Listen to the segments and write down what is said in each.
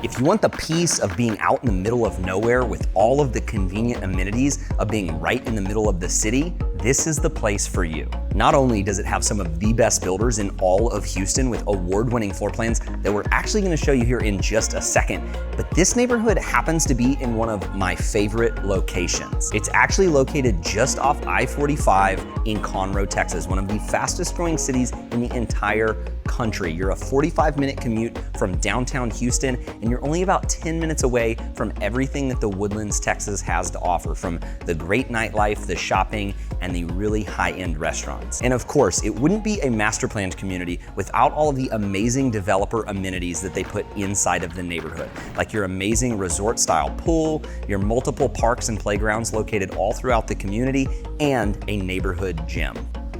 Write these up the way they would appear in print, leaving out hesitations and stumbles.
If you want the peace of being out in the middle of nowhere with all of the convenient amenities of being right in the middle of the city, this is the place for you. Not only does it have some of the best builders in all of Houston with award-winning floor plans that we're actually gonna show you here in just a second, but this neighborhood happens to be in one of my favorite locations. It's actually located just off I-45 in Conroe, Texas, one of the fastest growing cities in the entire country. You're a 45-minute commute from downtown Houston, and you're only about 10 minutes away from everything that the Woodlands, Texas has to offer, from the great nightlife, the shopping, and the really high-end restaurants. And of course, it wouldn't be a master planned community without all of the amazing developer amenities that they put inside of the neighborhood, like your amazing resort-style pool, your multiple parks and playgrounds located all throughout the community, and a neighborhood gym.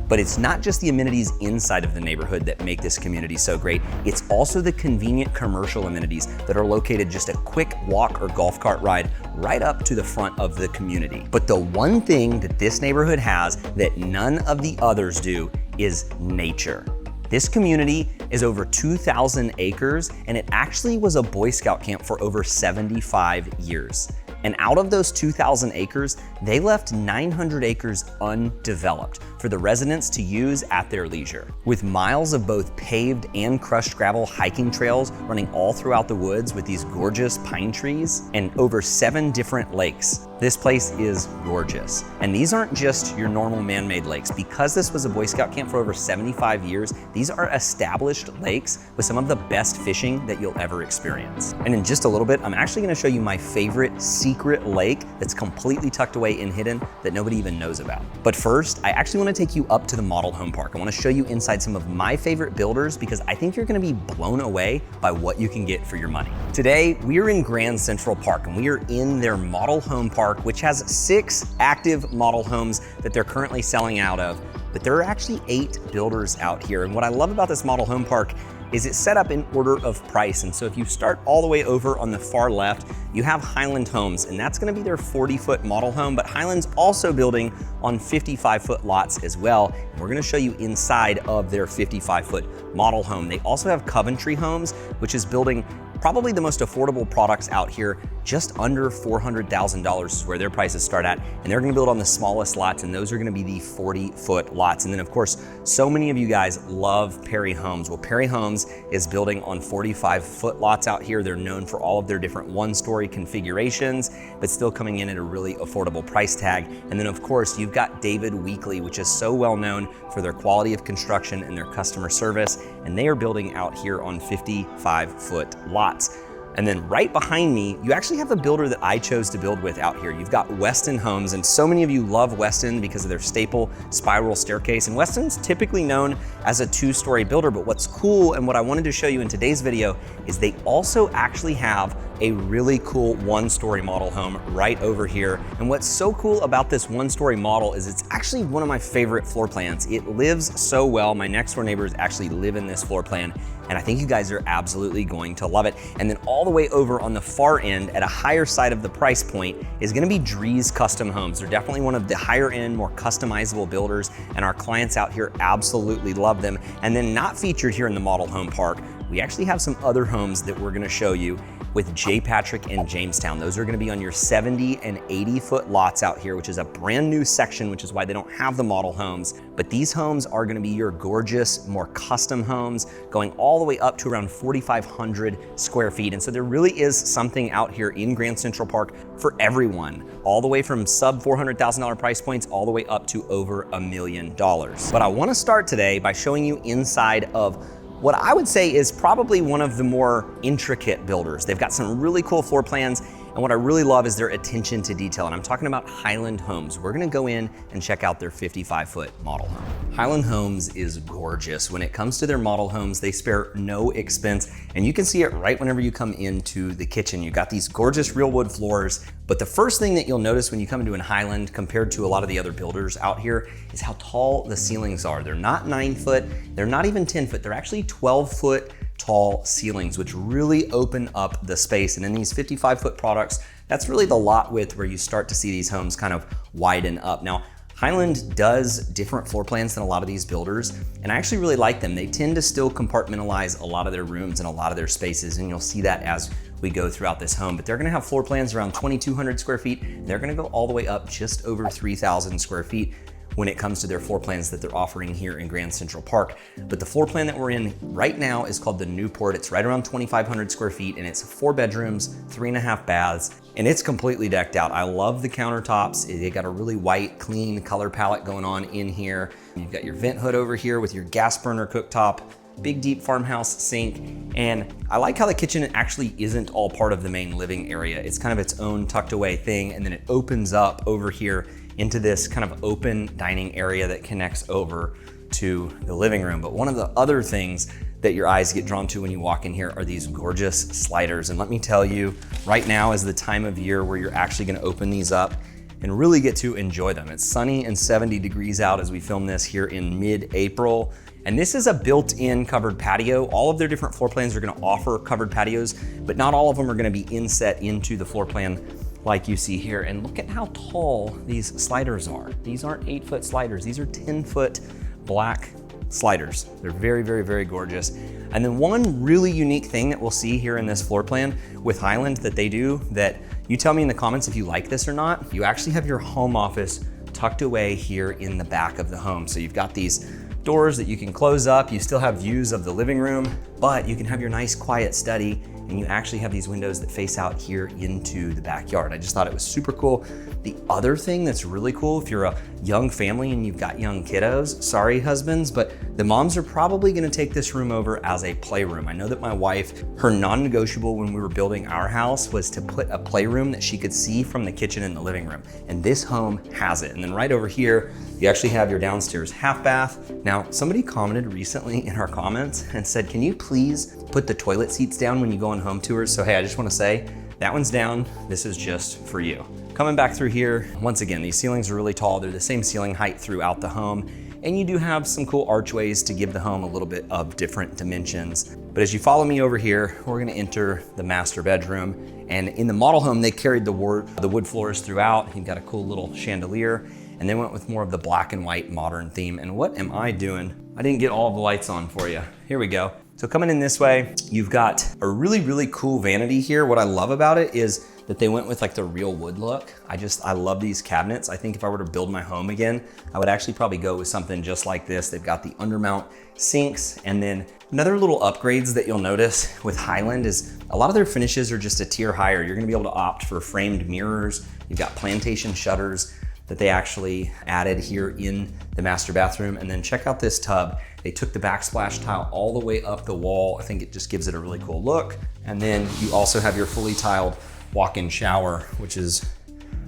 But it's not just the amenities inside of the neighborhood that make this community so great, it's also the convenient commercial amenities that are located just a quick walk or golf cart ride right up to the front of the community. But the one thing that this neighborhood has that none of the others do is nature. This community is over 2,000 acres, and it actually was a Boy Scout camp for over 75 years. And out of those 2,000 acres, they left 900 acres undeveloped for the residents to use at their leisure. With miles of both paved and crushed gravel hiking trails running all throughout the woods with these gorgeous pine trees and over 7 different lakes. This place is gorgeous. And these aren't just your normal man-made lakes. Because this was a Boy Scout camp for over 75 years, these are established lakes with some of the best fishing that you'll ever experience. And in just a little bit, I'm actually gonna show you my favorite secret lake that's completely tucked away and hidden that nobody even knows about. But first, I actually wanna take you up to the model home park. I wanna show you inside some of my favorite builders because I think you're gonna be blown away by what you can get for your money. Today, we are in Grand Central Park and we are in their model home park, which has 6 active model homes that they're currently selling out of, but there are actually 8 builders out here. And what I love about this model home park is it's set up in order of price. And so if you start all the way over on the far left, you have Highland Homes, and that's gonna be their 40-foot model home, but Highland's also building on 55-foot lots as well. And we're gonna show you inside of their 55-foot model home. They also have Coventry Homes, which is building probably the most affordable products out here. Just under $400,000 is where their prices start at, and they're gonna build on the smallest lots, and those are gonna be the 40-foot lots. And then of course, so many of you guys love Perry Homes. Well, Perry Homes is building on 45-foot lots out here. They're known for all of their different one-story configurations, but still coming in at a really affordable price tag. And then of course, you've got David Weekley, which is so well known for their quality of construction and their customer service, and they are building out here on 55-foot lots. And then right behind me, you actually have the builder that I chose to build with out here. You've got Weston Homes, and so many of you love Weston because of their staple spiral staircase. And Weston's typically known as a 2-story builder, but what's cool and what I wanted to show you in today's video is they also actually have a really cool 1-story model home right over here. And what's so cool about this 1-story model is it's actually one of my favorite floor plans. It lives so well. My next door neighbors actually live in this floor plan, and I think you guys are absolutely going to love it. And then all the way over on the far end at a higher side of the price point is gonna be Drees Custom Homes. They're definitely one of the higher end, more customizable builders, and our clients out here absolutely love them. And then not featured here in the model home park, we actually have some other homes that we're gonna show you with J. Patrick and Jamestown. Those are gonna be on your 70 and 80-foot lots out here, which is a brand new section, which is why they don't have the model homes. But these homes are gonna be your gorgeous, more custom homes, going all the way up to around 4,500 square feet. And so there really is something out here in Grand Central Park for everyone, all the way from sub $400,000 price points all the way up to over $1 million. But I wanna start today by showing you inside of what I would say is probably one of the more intricate builders. They've got some really cool floor plans, and what I really love is their attention to detail, and I'm talking about Highland Homes. We're gonna go in and check out their 55-foot model home. Highland Homes is gorgeous. When it comes to their model homes, they spare no expense, and you can see it right whenever you come into the kitchen. You've got these gorgeous real wood floors, but the first thing that you'll notice when you come into a Highland compared to a lot of the other builders out here is how tall the ceilings are. They're not 9 foot, they're not even 10 foot, they're actually 12-foot tall ceilings, which really open up the space. And in these 55-foot products, that's really the lot width where you start to see these homes kind of widen up. Now, Highland does different floor plans than a lot of these builders, and I actually really like them. They tend to still compartmentalize a lot of their rooms and a lot of their spaces, and you'll see that as we go throughout this home. But they're gonna have floor plans around 2,200 square feet. They're gonna go all the way up just over 3,000 square feet when it comes to their floor plans that they're offering here in Grand Central Park. But the floor plan that we're in right now is called the Newport. It's right around 2,500 square feet, and it's 4 bedrooms, 3.5 baths, and it's completely decked out. I love the countertops. They got a really white, clean color palette going on in here. You've got your vent hood over here with your gas burner cooktop, big deep farmhouse sink. And I like how the kitchen actually isn't all part of the main living area. It's kind of its own tucked away thing, and then it opens up over here into this kind of open dining area that connects over to the living room. But one of the other things that your eyes get drawn to when you walk in here are these gorgeous sliders. And let me tell you, right now is the time of year where you're actually gonna open these up and really get to enjoy them. It's sunny and 70 degrees out as we film this here in mid-April. And this is a built-in covered patio. All of their different floor plans are gonna offer covered patios, but not all of them are gonna be inset into the floor plan like you see here. And look at how tall these sliders are. These aren't 8-foot sliders. These are 10-foot black sliders. They're very, very, very gorgeous. And then one really unique thing that we'll see here in this floor plan with Highland that they do, that you tell me in the comments if you like this or not, you actually have your home office tucked away here in the back of the home. So you've got these doors that you can close up. You still have views of the living room, but you can have your nice quiet study, and you actually have these windows that face out here into the backyard. I just thought it was super cool. The other thing that's really cool, if you're a young family and you've got young kiddos, sorry husbands, but the moms are probably gonna take this room over as a playroom. I know that my wife, her non-negotiable when we were building our house was to put a playroom that she could see from the kitchen and the living room. And this home has it. And then right over here, you actually have your downstairs half bath. Now, somebody commented recently in our comments and said, can you please put the toilet seats down when you go on home tours? So hey, I just wanna say, that one's down. This is just for you. Coming back through here, once again, these ceilings are really tall. They're the same ceiling height throughout the home. And you do have some cool archways to give the home a little bit of different dimensions. But as you follow me over here, we're gonna enter the master bedroom. And in the model home, they carried the wood floors throughout. You've got a cool little chandelier, and they went with more of the black and white modern theme. And what am I doing? I didn't get all of the lights on for you. Here we go. So coming in this way, you've got a really, really cool vanity here. What I love about it is that they went with like the real wood look. I love these cabinets. I think if I were to build my home again, I would actually probably go with something just like this. They've got the undermount sinks, and then another little upgrades that you'll notice with Highland is a lot of their finishes are just a tier higher. You're gonna be able to opt for framed mirrors. You've got plantation shutters that they actually added here in the master bathroom. And then check out this tub. They took the backsplash tile all the way up the wall. I think it just gives it a really cool look. And then you also have your fully tiled walk-in shower, which is,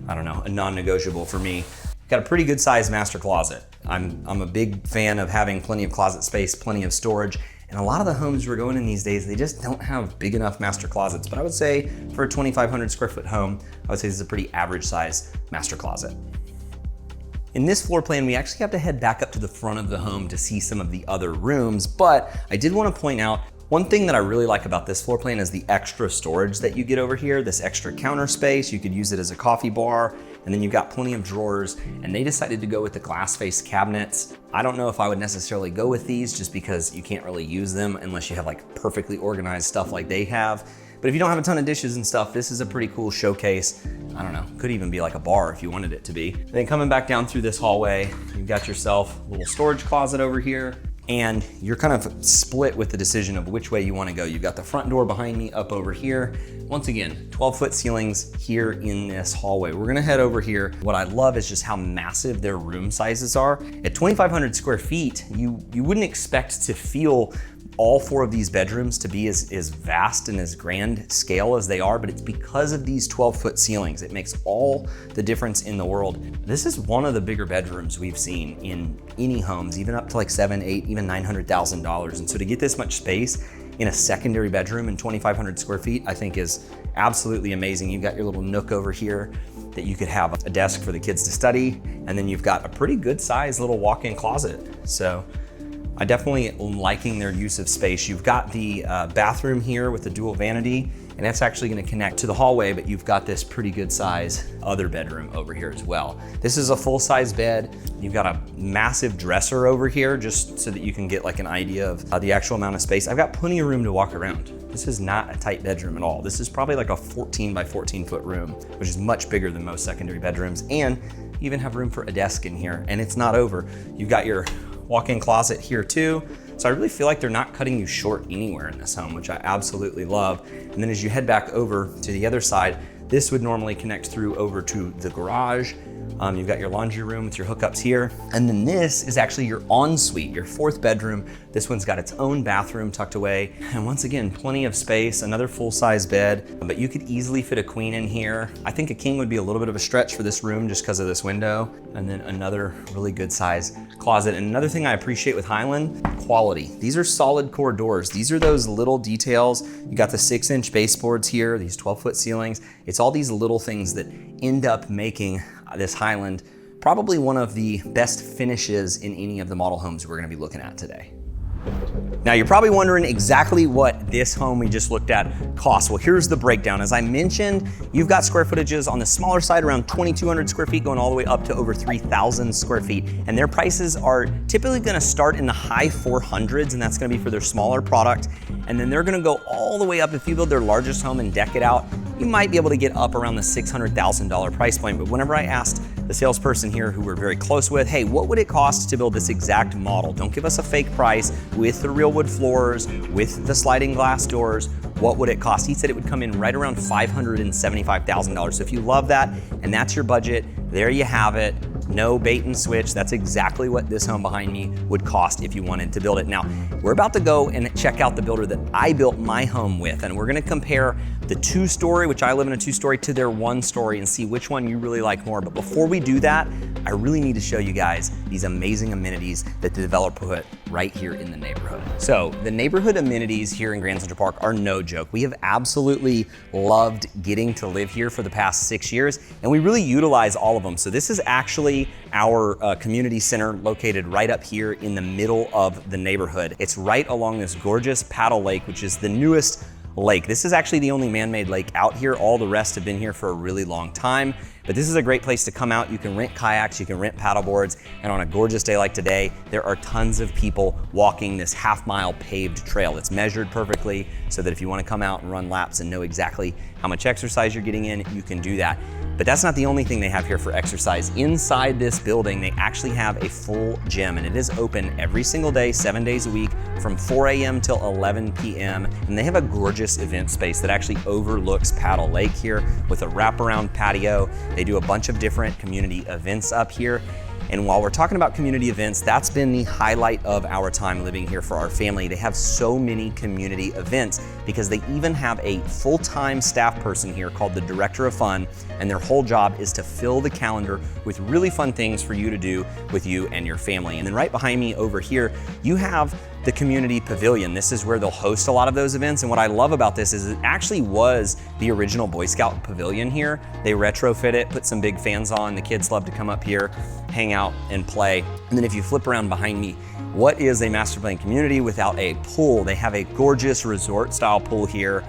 I don't know, a non-negotiable for me. Got a pretty good sized master closet. I'm a big fan of having plenty of closet space, plenty of storage. And a lot of the homes we're going in these days, they just don't have big enough master closets. But I would say for a 2,500 square foot home, I would say this is a pretty average size master closet. In this floor plan, we actually have to head back up to the front of the home to see some of the other rooms, but I did want to point out one thing that I really like about this floor plan is the extra storage that you get over here, this extra counter space. You could use it as a coffee bar, and then you've got plenty of drawers, and they decided to go with the glass face cabinets. I don't know if I would necessarily go with these just because you can't really use them unless you have like perfectly organized stuff like they have. But if you don't have a ton of dishes and stuff, this is a pretty cool showcase. I don't know, could even be like a bar if you wanted it to be. Then coming back down through this hallway, you've got yourself a little storage closet over here, and you're kind of split with the decision of which way you want to go. You've got the front door behind me up over here. Once again, 12-foot ceilings here in this hallway. We're gonna head over here. What I love is just how massive their room sizes are. At 2,500 square feet, you wouldn't expect to feel all 4 of these bedrooms to be as vast and as grand scale as they are, but it's because of these 12-foot ceilings. It makes all the difference in the world. This is one of the bigger bedrooms we've seen in any homes, even up to like $700,000, $800,000, even $900,000. And so to get this much space in a secondary bedroom in 2,500 square feet, I think is absolutely amazing. You've got your little nook over here that you could have a desk for the kids to study, and then you've got a pretty good sized little walk-in closet. So I definitely am liking their use of space. You've got the bathroom here with the dual vanity, and that's actually gonna connect to the hallway, but you've got this pretty good size other bedroom over here as well. This is a full-size bed. You've got a massive dresser over here just so that you can get like an idea of the actual amount of space. I've got plenty of room to walk around. This is not a tight bedroom at all. This is probably like a 14 by 14 foot room, which is much bigger than most secondary bedrooms. And you even have room for a desk in here, and it's not over. You've got your walk-in closet here too. So I really feel like they're not cutting you short anywhere in this home, which I absolutely love. And then as you head back over to the other side, this would normally connect through over to the garage. You've got your laundry room with your hookups here. And then this is actually your ensuite, your fourth bedroom. This one's got its own bathroom tucked away. And once again, plenty of space, another full-size bed, but you could easily fit a queen in here. I think a king would be a little bit of a stretch for this room just because of this window. And then another really good size closet. And another thing I appreciate with Highland, quality. These are solid core doors. These are those little details. You got the 6-inch baseboards here, these 12-foot ceilings. It's all these little things that end up making this Highland probably one of the best finishes in any of the model homes we're gonna be looking at today. Now you're probably wondering exactly what this home we just looked at costs. Well, here's the breakdown. As I mentioned, you've got square footages on the smaller side around 2,200 square feet going all the way up to over 3,000 square feet. And their prices are typically gonna start in the high 400s, and that's gonna be for their smaller product. And then they're gonna go all the way up. If you build their largest home and deck it out, you might be able to get up around the $600,000 price point. But whenever I asked the salesperson here who we're very close with, hey, what would it cost to build this exact model? Don't give us a fake price with the real wood floors, with the sliding glass doors. What would it cost? He said it would come in right around $575,000. So if you love that and that's your budget, there you have it. No bait and switch. That's exactly what this home behind me would cost if you wanted to build it. Now, we're about to go and check out the builder that I built my home with, and we're gonna compare the 2-story, which I live in a 2-story, to their 1-story and see which one you really like more. But before we do that, I really need to show you guys these amazing amenities that the developer put right here in the neighborhood. So the neighborhood amenities here in Grand Central Park are no joke. We have absolutely loved getting to live here for the past 6 years, and we really utilize all of them. So this is actually our community center located right up here in the middle of the neighborhood. It's right along this gorgeous paddle lake, which is the newest lake. This is actually the only man-made lake out here. All the rest have been here for a really long time. But this is a great place to come out. You can rent kayaks, you can rent paddle boards, and on a gorgeous day like today, there are tons of people walking this half-mile paved trail. It's measured perfectly so that if you want to come out and run laps and know exactly how much exercise you're getting in, you can do that. But that's not the only thing they have here for exercise. Inside this building, they actually have a full gym, and it is open every single day, 7 days a week, from 4 a.m. till 11 p.m. And they have a gorgeous event space that actually overlooks Paddle Lake here with a wraparound patio. They do a bunch of different community events up here. And while we're talking about community events, that's been the highlight of our time living here for our family. They have so many community events because they even have a full-time staff person here called the Director of Fun, and their whole job is to fill the calendar with really fun things for you to do with you and your family. And then right behind me over here, you have the community pavilion. This is where they'll host a lot of those events. And what I love about this is it actually was the original Boy Scout pavilion here. They retrofit it, put some big fans on. The kids love to come up here, hang out and play. And then if you flip around behind me, what is a master plan community without a pool? They have a gorgeous resort style pool here.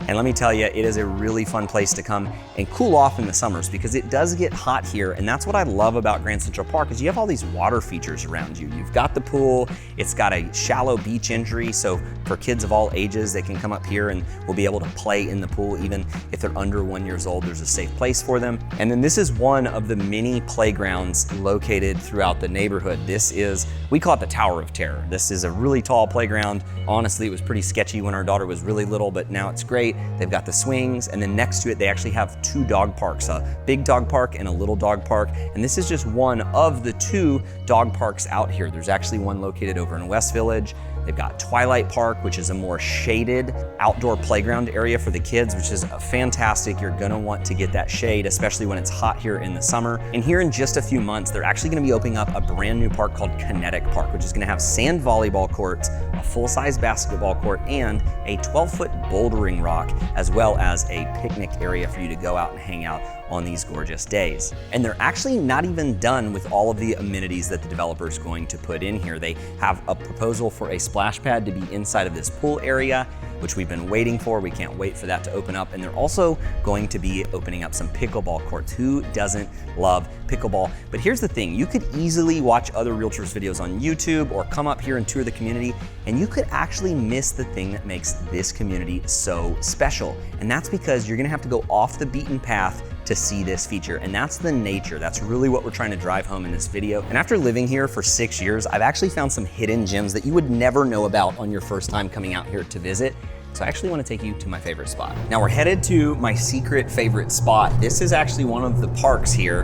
And let me tell you, it is a really fun place to come and cool off in the summers because it does get hot here. And that's what I love about Grand Central Park is you have all these water features around you. You've got the pool, it's got a shallow beach entry. So for kids of all ages, they can come up here and will be able to play in the pool. Even if they're under 1 year old, there's a safe place for them. And then this is one of the many playgrounds located throughout the neighborhood. This is, we call it the Tower of Terror. This is a really tall playground. Honestly, it was pretty sketchy when our daughter was really little, but now it's great. They've got the swings, and then next to it, they actually have 2 dog parks, a big dog park and a little dog park. And this is just one of the 2 dog parks out here. There's actually one located over in West Village. They've got Twilight Park, which is a more shaded outdoor playground area for the kids, which is fantastic. You're gonna want to get that shade, especially when it's hot here in the summer. And here in just a few months, they're actually gonna be opening up a brand new park called Kinetic Park, which is gonna have sand volleyball courts, a full-size basketball court, and a 12-foot bouldering rock, as well as a picnic area for you to go out and hang out on these gorgeous days. And they're actually not even done with all of the amenities that the developer is going to put in here. They have a proposal for a splash pad to be inside of this pool area. which we've been waiting for. We can't wait for that to open up. And they're also going to be opening up some pickleball courts. Who doesn't love pickleball? But here's the thing, you could easily watch other realtors videos on YouTube or come up here and tour the community, and you could actually miss the thing that makes this community so special. And that's because you're gonna have to go off the beaten path to see this feature, and that's the nature. That's really what we're trying to drive home in this video. And after living here for 6 years, I've actually found some hidden gems that you would never know about on your first time coming out here to visit. So I actually want to take you to my favorite spot. Now we're headed to my secret favorite spot. This is actually one of the parks here.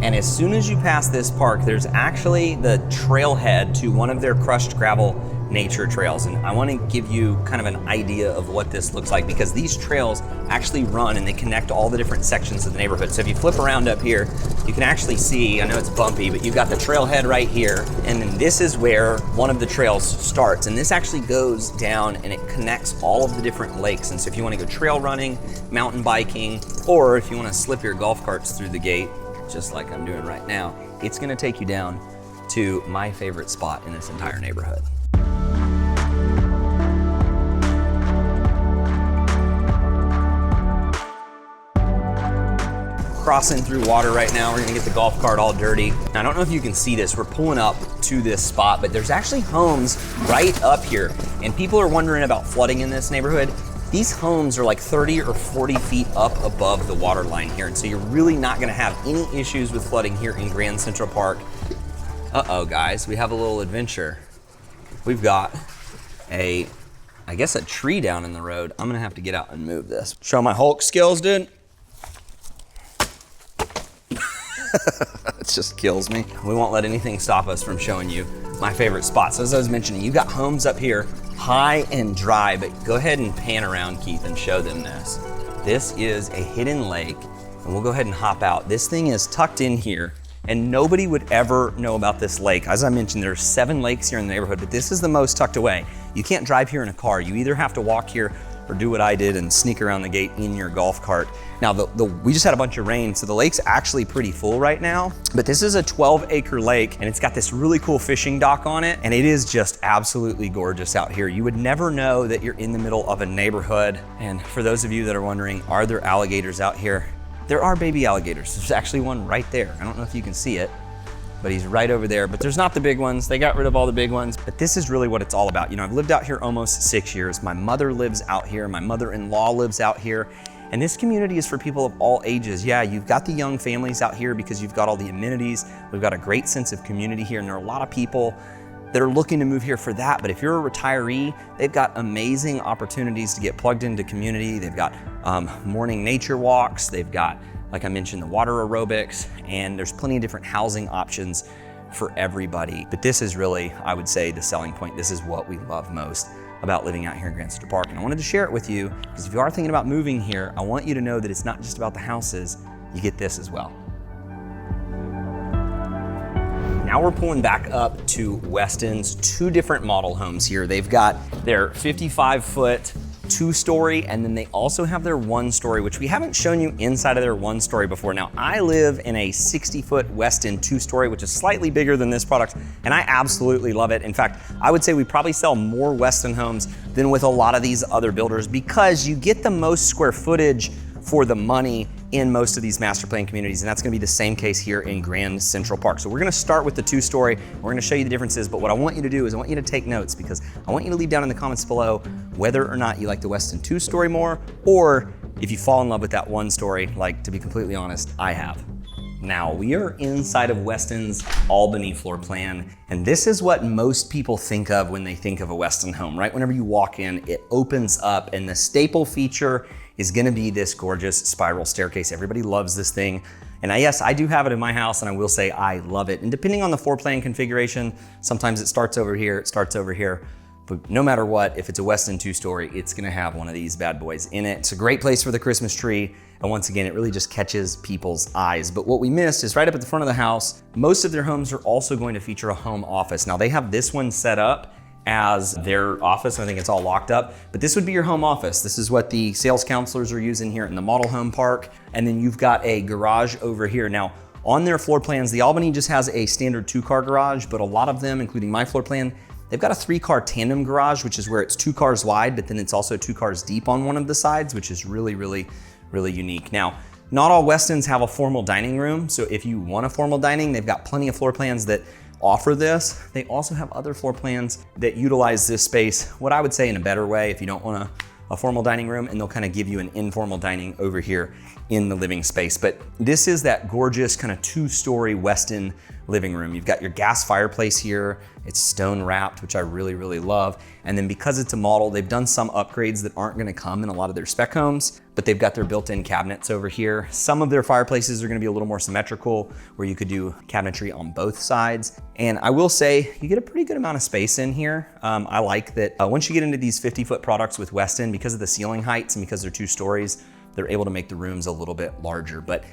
And as soon as you pass this park, there's actually the trailhead to one of their crushed gravel nature trails. And I want to give you kind of an idea of what this looks like, because these trails actually run and they connect all the different sections of the neighborhood. So if you flip around up here, you can actually see, I know it's bumpy, but you've got the trailhead right here. And then this is where one of the trails starts. And this actually goes down and it connects all of the different lakes. And so if you want to go trail running, mountain biking, or if you want to slip your golf carts through the gate, just like I'm doing right now, it's going to take you down to my favorite spot in this entire neighborhood. Crossing through water right now. We're gonna get the golf cart all dirty. Now, I don't know if you can see this. We're pulling up to this spot, but there's actually homes right up here. And people are wondering about flooding in this neighborhood. These homes are like 30 or 40 feet up above the water line here. And so you're really not gonna have any issues with flooding here in Grand Central Park. Uh-oh, guys, we have a little adventure. We've got I guess a tree down in the road. I'm gonna have to get out and move this. Show my Hulk skills, dude. It just kills me. We won't let anything stop us from showing you my favorite spots. So as I was mentioning, you got homes up here high and dry, but go ahead and pan around, Keith, and show them this. This is a hidden lake, and we'll go ahead and hop out. This thing is tucked in here, and nobody would ever know about this lake. As I mentioned, there's 7 lakes here in the neighborhood, but this is the most tucked away. You can't drive here in a car. You either have to walk here or do what I did and sneak around the gate in your golf cart. Now, we just had a bunch of rain, so the lake's actually pretty full right now, but this is a 12-acre lake, and it's got this really cool fishing dock on it, and it is just absolutely gorgeous out here. You would never know that you're in the middle of a neighborhood. And for those of you that are wondering, are there alligators out here? There are baby alligators. There's actually one right there. I don't know if you can see it, but he's right over there. But there's not the big ones. They got rid of all the big ones. But this is really what it's all about. You know, I've lived out here almost 6 years. My mother lives out here. My mother-in-law lives out here. And this community is for people of all ages. Yeah, you've got the young families out here because you've got all the amenities. We've got a great sense of community here, and there are a lot of people that are looking to move here for that. But if you're a retiree, they've got amazing opportunities to get plugged into community. They've got morning nature walks. They've got, like I mentioned, the water aerobics, and there's plenty of different housing options for everybody. But this is really, I would say, the selling point. This is what we love most about living out here in Grand Central Park. And I wanted to share it with you because if you are thinking about moving here, I want you to know that it's not just about the houses, you get this as well. Now we're pulling back up to Weston's 2 different model homes here. They've got their 55-foot 2-story, and then they also have their 1-story, which we haven't shown you inside of their 1-story before. Now, I live in a 60-foot Weston 2-story, which is slightly bigger than this product, and I absolutely love it. In fact, I would say we probably sell more Weston homes than with a lot of these other builders because you get the most square footage for the money in most of these master plan communities, and that's gonna be the same case here in Grand Central Park. So we're gonna start with the 2-story, we're gonna show you the differences, but what I want you to do is I want you to take notes because I want you to leave down in the comments below whether or not you like the Weston 2-story more, or if you fall in love with that 1-story, like, to be completely honest, I have. Now, we are inside of Weston's Albany floor plan, and this is what most people think of when they think of a Weston home, right? Whenever you walk in, it opens up, and the staple feature is gonna be this gorgeous spiral staircase. Everybody loves this thing. And yes, I do have it in my house, and I will say I love it. And depending on the floor plan configuration, sometimes it starts over here, it starts over here. But no matter what, if it's a Weston 2-story, it's gonna have one of these bad boys in it. It's a great place for the Christmas tree. And once again, it really just catches people's eyes. But what we missed is right up at the front of the house, most of their homes are also going to feature a home office. Now they have this one set up as their office. I think it's all locked up, but this would be your home office. This is what the sales counselors are using here in the model home park. And then you've got a garage over here. Now, on their floor plans, the Albany just has a standard 2-car garage, but a lot of them, including my floor plan, They've got a 3-car tandem garage, which is where it's 2 cars wide, but then it's also 2 cars deep on one of the sides, which is really, really, really unique. Now, not all Westins have a formal dining room, so if you want a formal dining, they've got plenty of floor plans that offer this. They also have other floor plans that utilize this space, what I would say in a better way if you don't want a formal dining room, and they'll kind of give you an informal dining over here in the living space. But this is that gorgeous kind of 2-story Westin living room. You've got your gas fireplace here. It's stone wrapped, which I really, really love. And then because it's a model, they've done some upgrades that aren't gonna come in a lot of their spec homes, but they've got their built-in cabinets over here. Some of their fireplaces are gonna be a little more symmetrical, where you could do cabinetry on both sides. And I will say, you get a pretty good amount of space in here. I like that once you get into these 50-foot products with Westin, because of the ceiling heights and because they're 2 stories, they're able to make the rooms a little bit larger. But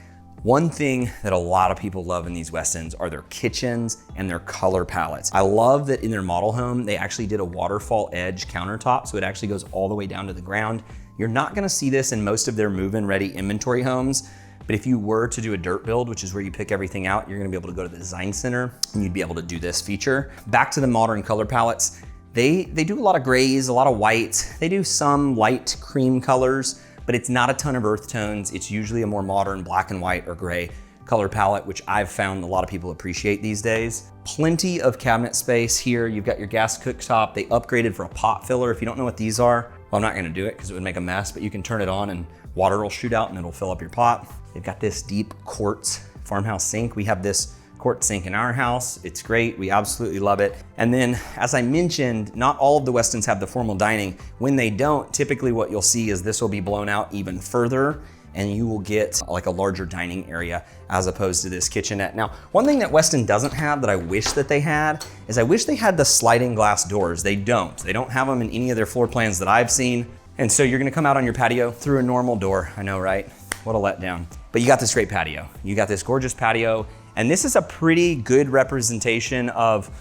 one thing that a lot of people love in these Westins are their kitchens and their color palettes. I love that in their model home, they actually did a waterfall edge countertop, so it actually goes all the way down to the ground. You're not gonna see this in most of their move-in ready inventory homes, but if you were to do a dirt build, which is where you pick everything out, you're gonna be able to go to the design center and you'd be able to do this feature. Back to the modern color palettes, they do a lot of grays, a lot of whites. They do some light cream colors, but it's not a ton of earth tones. It's usually a more modern black and white or gray color palette, which I've found a lot of people appreciate these days. Plenty of cabinet space here. You've got your gas cooktop. They upgraded for a pot filler. If you don't know what these are, well, I'm not gonna do it because it would make a mess, but you can turn it on and water will shoot out and it'll fill up your pot. They've got this deep quartz farmhouse sink. We have this quartz sink in our house. It's great, we absolutely love it. And then, as I mentioned, not all of the Westins have the formal dining. When they don't, typically what you'll see is this will be blown out even further and you will get like a larger dining area as opposed to this kitchenette. Now, one thing that Westin doesn't have that I wish that they had is I wish they had the sliding glass doors. They don't. They don't have them in any of their floor plans that I've seen. And so you're gonna come out on your patio through a normal door. I know, right? What a letdown. But you got this great patio. You got this gorgeous patio. And this is a pretty good representation of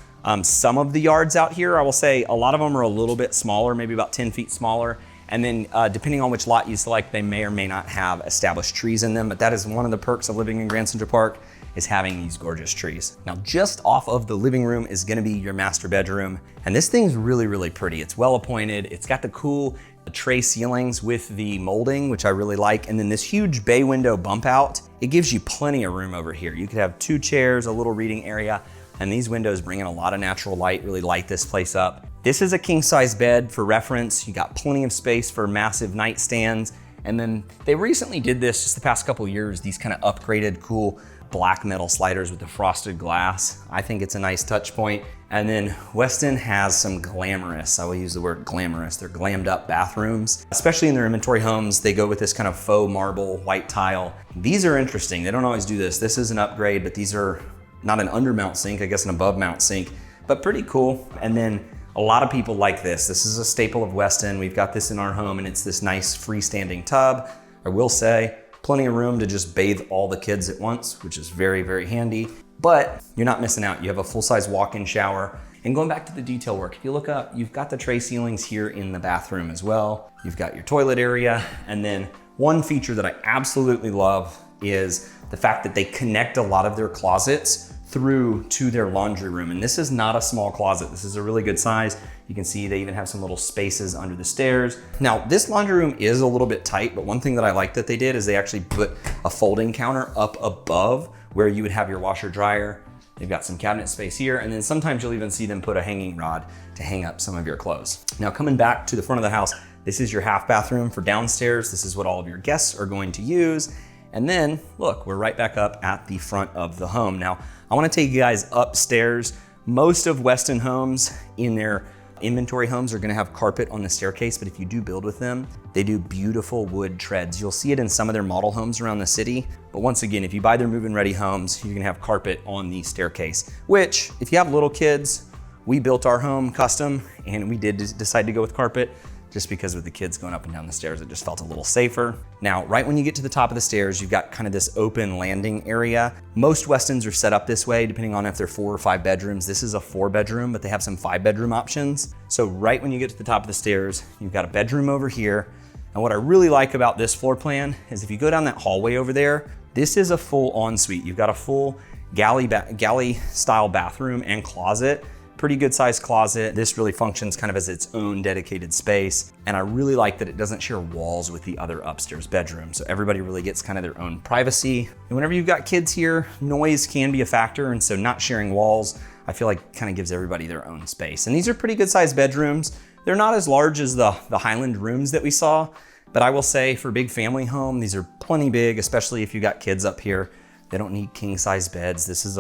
some of the yards out here. I will say a lot of them are a little bit smaller, maybe about 10 feet smaller. And then depending on which lot you select, they may or may not have established trees in them, but that is one of the perks of living in Grand Central Park, is having these gorgeous trees. Now, just off of the living room is gonna be your master bedroom. And this thing's really, really pretty. It's well appointed. It's got the cool tray ceilings with the molding, which I really like. And then this huge bay window bump out. It gives you plenty of room over here. You could have 2 chairs, a little reading area, and these windows bring in a lot of natural light, really light this place up. This is a king size bed for reference. You got plenty of space for massive nightstands. And then they recently did this just the past couple years, these kind of upgraded cool black metal sliders with the frosted glass. I think it's a nice touch point. And then Westin has some glamorous, I will use the word glamorous, they're glammed up bathrooms. Especially in their inventory homes, they go with this kind of faux marble white tile. These are interesting, they don't always do this. This is an upgrade, but these are not an undermount sink, I guess an above mount sink, but pretty cool. And then a lot of people like this. This is a staple of Westin. We've got this in our home and it's this nice freestanding tub. I will say, plenty of room to just bathe all the kids at once, which is very, very handy. But you're not missing out. You have a full-size walk-in shower. And going back to the detail work, if you look up, you've got the tray ceilings here in the bathroom as well. You've got your toilet area. And then one feature that I absolutely love is the fact that they connect a lot of their closets through to their laundry room. And this is not a small closet. This is a really good size. You can see they even have some little spaces under the stairs. Now, this laundry room is a little bit tight, but one thing that I like that they did is they actually put a folding counter up above where you would have your washer dryer. They've got some cabinet space here, and then sometimes you'll even see them put a hanging rod to hang up some of your clothes. Now, coming back to the front of the house, this is your half bathroom for downstairs. This is what all of your guests are going to use. And then look, we're right back up at the front of the home. Now, I wanna take you guys upstairs. Most of Westin homes in their inventory homes are gonna have carpet on the staircase, but if you do build with them, they do beautiful wood treads. You'll see it in some of their model homes around the city. But once again, if you buy their move-in ready homes, you're gonna have carpet on the staircase, which if you have little kids, we built our home custom and we did decide to go with carpet. Just because with the kids going up and down the stairs, it just felt a little safer. Now, right when you get to the top of the stairs, you've got kind of this open landing area. Most Westins are set up this way, depending on if they're 4 or 5 bedrooms. This is a 4-bedroom, but they have some 5-bedroom options. So right when you get to the top of the stairs, you've got a bedroom over here. And what I really like about this floor plan is if you go down that hallway over there, this is a full ensuite. You've got a full galley style bathroom and closet. Pretty good sized closet. This really functions kind of as its own dedicated space. And I really like that it doesn't share walls with the other upstairs bedrooms. So everybody really gets kind of their own privacy. And whenever you've got kids here, noise can be a factor. And so not sharing walls, I feel like kind of gives everybody their own space. And these are pretty good sized bedrooms. They're not as large as the Highland rooms that we saw, but I will say for a big family home, these are plenty big, especially if you got kids up here. They don't need king size beds. This is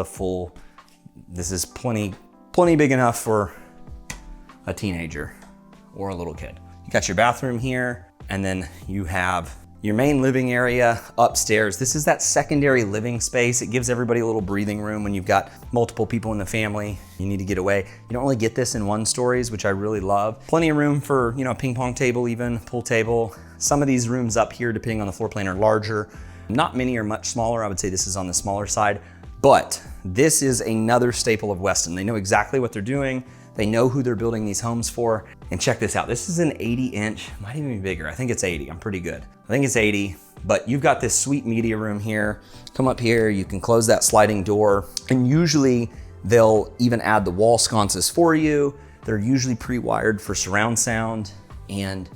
plenty big enough for a teenager or a little kid. You got your bathroom here, and then you have your main living area upstairs. This is that secondary living space. It gives everybody a little breathing room when you've got multiple people in the family. You need to get away. You don't really get this in one stories, which I really love. Plenty of room for, a ping pong table even, pool table. Some of these rooms up here, depending on the floor plan, are larger. Not many are much smaller. I would say this is on the smaller side, but this is another staple of Weston. They know exactly what they're doing. They know who they're building these homes for. And check this out. This is an 80-inch, might even be bigger. I think it's 80. I'm pretty good. I think it's 80, but you've got this sweet media room here. Come up here, you can close that sliding door. And usually they'll even add the wall sconces for you. They're usually pre-wired for surround sound, and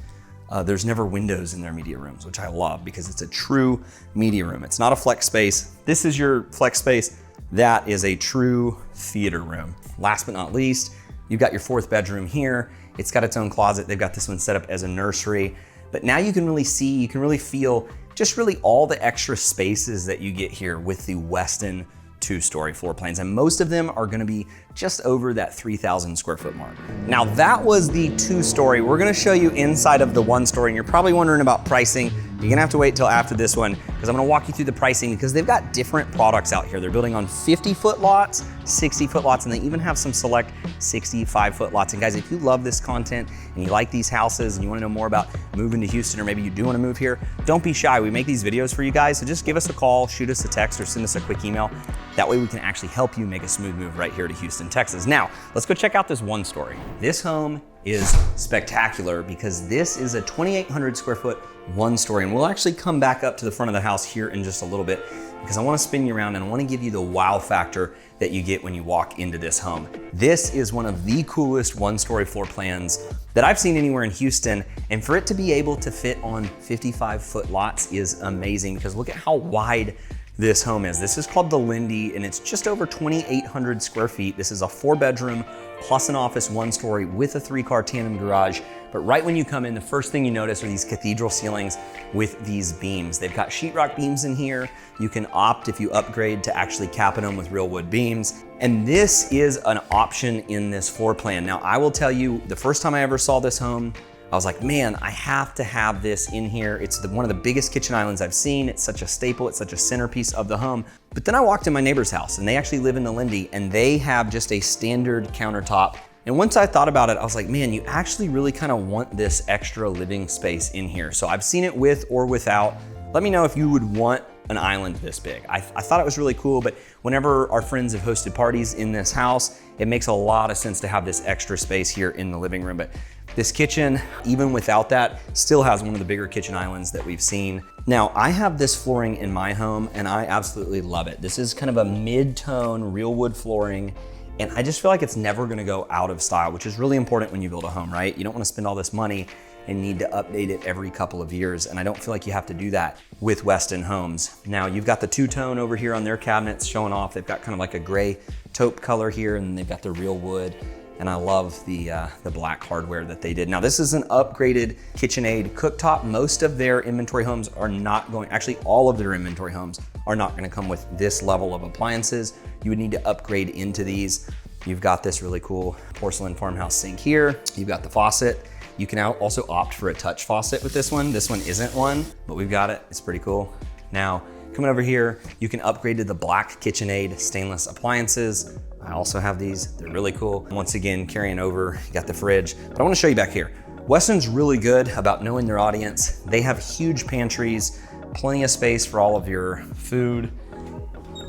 there's never windows in their media rooms, which I love because it's a true media room. It's not a flex space. This is your flex space. That is a true theater room. Last but not least, you've got your fourth bedroom here. It's got its own closet. They've got this one set up as a nursery, but now you can really see, you can really feel just really all the extra spaces that you get here with the Weston 2-story floor plans. And most of them are gonna be just over that 3,000 square foot mark. Now that was the 2-story. We're gonna show you inside of the 1-story, and you're probably wondering about pricing. You're gonna have to wait till after this one because I'm gonna walk you through the pricing because they've got different products out here. They're building on 50-foot lots, 60-foot lots, and they even have some select 65-foot lots. And guys, if you love this content and you like these houses and you wanna know more about moving to Houston, or maybe you do wanna move here, don't be shy. We make these videos for you guys, so just give us a call, shoot us a text, or send us a quick email. That way we can actually help you make a smooth move right here to Houston, Texas. Now, let's go check out this 1-story. This home is spectacular because this is a 2,800 square foot 1-story, and we'll actually come back up to the front of the house here in just a little bit because I want to spin you around and I want to give you the wow factor that you get when you walk into this home. This is one of the coolest 1-story floor plans that I've seen anywhere in Houston, and for it to be able to fit on 55-foot lots is amazing because look at how wide this home is. This is called the Lindy, and it's just over 2,800 square feet. This is a 4-bedroom plus an office 1-story with a 3-car tandem garage. But right when you come in, the first thing you notice are these cathedral ceilings with these beams. They've got sheetrock beams in here. You can opt, if you upgrade, to actually capping them with real wood beams. And this is an option in this floor plan. Now, I will tell you, the first time I ever saw this home, I was like, man, I have to have this in here. It's one of the biggest kitchen islands I've seen. It's such a staple. It's such a centerpiece of the home. But then I walked in my neighbor's house, and they actually live in the Lindy, and they have just a standard countertop. And once I thought about it, I was like, man, you actually really kind of want this extra living space in here. So I've seen it with or without. Let me know if you would want an island this big. I thought it was really cool, but whenever our friends have hosted parties in this house, it makes a lot of sense to have this extra space here in the living room. But this kitchen, even without that, still has one of the bigger kitchen islands that we've seen. Now, I have this flooring in my home and I absolutely love it. This is kind of a mid-tone real wood flooring, and I just feel like it's never gonna go out of style, which is really important when you build a home, right? You don't wanna spend all this money and need to update it every couple of years, and I don't feel like you have to do that with Weston homes. Now, you've got the two-tone over here on their cabinets showing off. They've got kind of like a gray taupe color here, and they've got the real wood. And I love the black hardware that they did. Now, this is an upgraded KitchenAid cooktop. Most of their inventory homes are not going, actually all of their inventory homes are not gonna come with this level of appliances. You would need to upgrade into these. You've got this really cool porcelain farmhouse sink here. You've got the faucet. You can also opt for a touch faucet with this one. This one isn't one, but we've got it. It's pretty cool. Now, coming over here, you can upgrade to the black KitchenAid stainless appliances. I also have these, they're really cool. Once again, carrying over, you got the fridge. But I wanna show you back here. Weston's really good about knowing their audience. They have huge pantries, plenty of space for all of your food.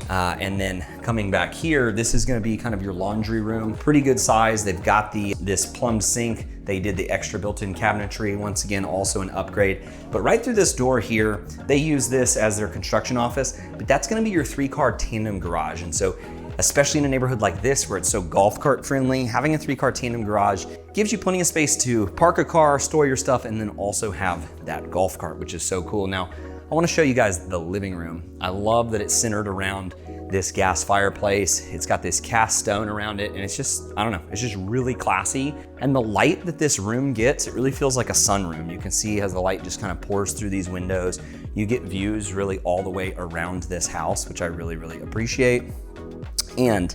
And then coming back here, this is gonna be kind of your laundry room. Pretty good size. They've got this plumbed sink. They did the extra built-in cabinetry. Once again, also an upgrade. But right through this door here, they use this as their construction office, but that's gonna be your 3-car tandem garage. And so especially in a neighborhood like this where it's so golf cart friendly. Having a 3-car tandem garage gives you plenty of space to park a car, store your stuff, and then also have that golf cart, which is so cool. Now, I wanna show you guys the living room. I love that it's centered around this gas fireplace. It's got this cast stone around it, and it's just, I don't know, it's just really classy. And the light that this room gets, it really feels like a sunroom. You can see as the light just kind of pours through these windows, you get views really all the way around this house, which I really, really appreciate. And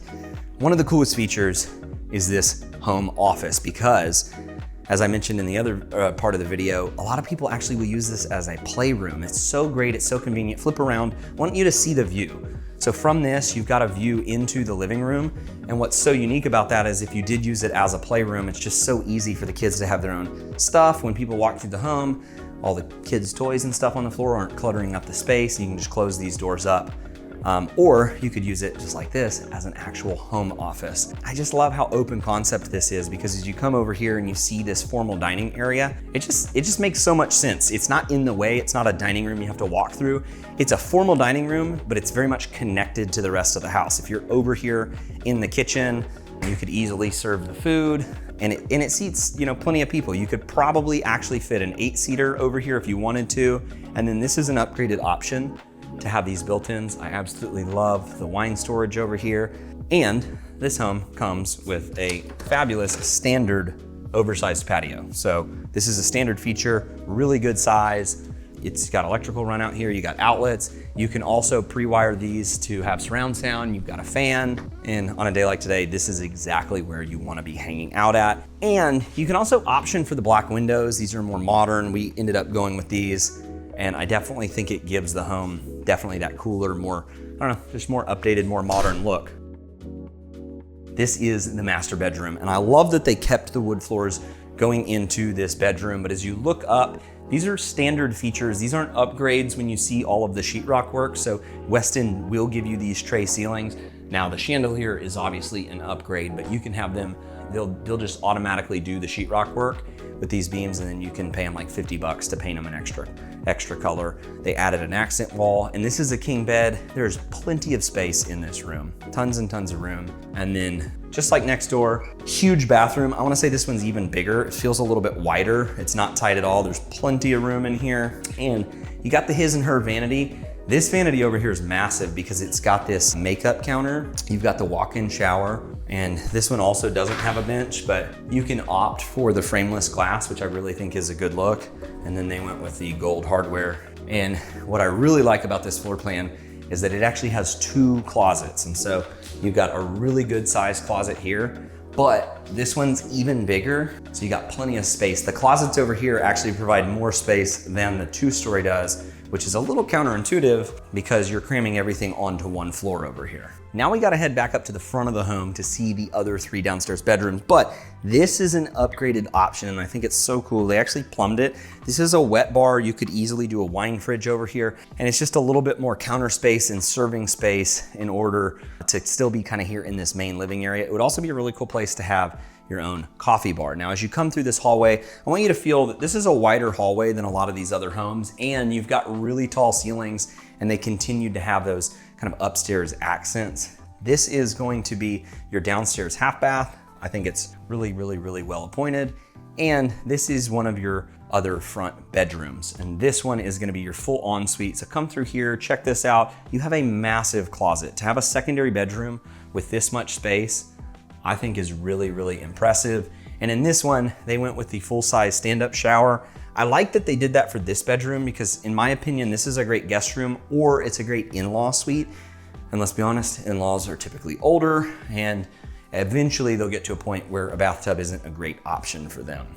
one of the coolest features is this home office, because as I mentioned in the other part of the video, a lot of people actually will use this as a playroom. It's so great, it's so convenient. Flip around, I want you to see the view. So from this, you've got a view into the living room. And what's so unique about that is if you did use it as a playroom, it's just so easy for the kids to have their own stuff. When people walk through the home, all the kids' toys and stuff on the floor aren't cluttering up the space. You can just close these doors up. Or you could use it just like this as an actual home office. I just love how open concept this is, because as you come over here and you see this formal dining area, it just makes so much sense. It's not in the way, it's not a dining room you have to walk through. It's a formal dining room, but it's very much connected to the rest of the house. If you're over here in the kitchen, you could easily serve the food, and it seats, you know, plenty of people. You could probably actually fit an 8-seater over here if you wanted to. And then this is an upgraded option to have these built-ins. I absolutely love the wine storage over here. And this home comes with a fabulous standard oversized patio. So this is a standard feature, really good size. It's got electrical run out here, you got outlets. You can also pre-wire these to have surround sound, you've got a fan. And on a day like today, this is exactly where you wanna be hanging out at. And you can also option for the black windows. These are more modern. We ended up going with these. And I definitely think it gives the home definitely that cooler, more, I don't know, just more updated, more modern look. This is the master bedroom, and I love that they kept the wood floors going into this bedroom, but as you look up, these are standard features. These aren't upgrades when you see all of the sheetrock work, so Weston will give you these tray ceilings. Now the chandelier is obviously an upgrade, but you can have them, they'll just automatically do the sheetrock work with these beams, and then you can pay them like 50 bucks to paint them an extra color. They added an accent wall, and this is a king bed. There's plenty of space in this room, tons and tons of room. And then just like next door, huge bathroom. I wanna say this one's even bigger. It feels a little bit wider. It's not tight at all. There's plenty of room in here. And you got the his and her vanity. This vanity over here is massive because it's got this makeup counter. You've got the walk-in shower, and this one also doesn't have a bench, but you can opt for the frameless glass, which I really think is a good look. And then they went with the gold hardware. And what I really like about this floor plan is that it actually has 2 closets. And so you've got a really good sized closet here, but this one's even bigger. So you got plenty of space. The closets over here actually provide more space than the 2-story does, which is a little counterintuitive because you're cramming everything onto one floor over here. Now we gotta head back up to the front of the home to see the other 3 downstairs bedrooms, but this is an upgraded option, and I think it's so cool. They actually plumbed it. This is a wet bar. You could easily do a wine fridge over here, and it's just a little bit more counter space and serving space in order to still be kind of here in this main living area. It would also be a really cool place to have your own coffee bar. Now, as you come through this hallway, I want you to feel that this is a wider hallway than a lot of these other homes, and you've got really tall ceilings, and they continued to have those kind of upstairs accents. This is going to be your downstairs half bath. I think it's really, really, really well appointed. And this is one of your other front bedrooms. And this one is gonna be your full ensuite. So come through here, check this out. You have a massive closet. To have a secondary bedroom with this much space, I think is really, really impressive. And in this one, they went with the full-size stand-up shower. I like that they did that for this bedroom because in my opinion, this is a great guest room or it's a great in-law suite. And let's be honest, in-laws are typically older and eventually they'll get to a point where a bathtub isn't a great option for them.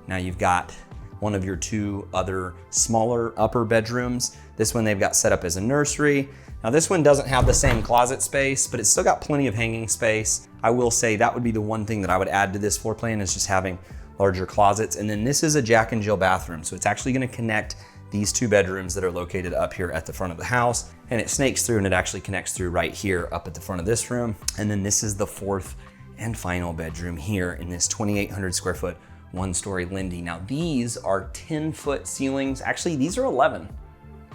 Now you've got one of your 2 other smaller upper bedrooms. This one they've got set up as a nursery. Now this one doesn't have the same closet space, but it's still got plenty of hanging space. I will say that would be the one thing that I would add to this floor plan is just having larger closets. And then this is a Jack and Jill bathroom. So it's actually gonna connect these 2 bedrooms that are located up here at the front of the house. And it snakes through and it actually connects through right here up at the front of this room. And then this is the 4th and final bedroom here in this 2,800 square foot, 1-story Lindy. Now these are 10-foot ceilings. Actually, these are 11.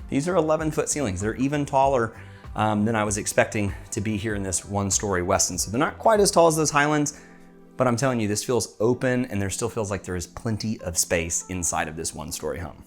These are 11-foot ceilings. They're even taller than I was expecting to be here in this one-story Weston. So they're not quite as tall as those Highlands, but I'm telling you, this feels open and there still feels like there is plenty of space inside of this one-story home.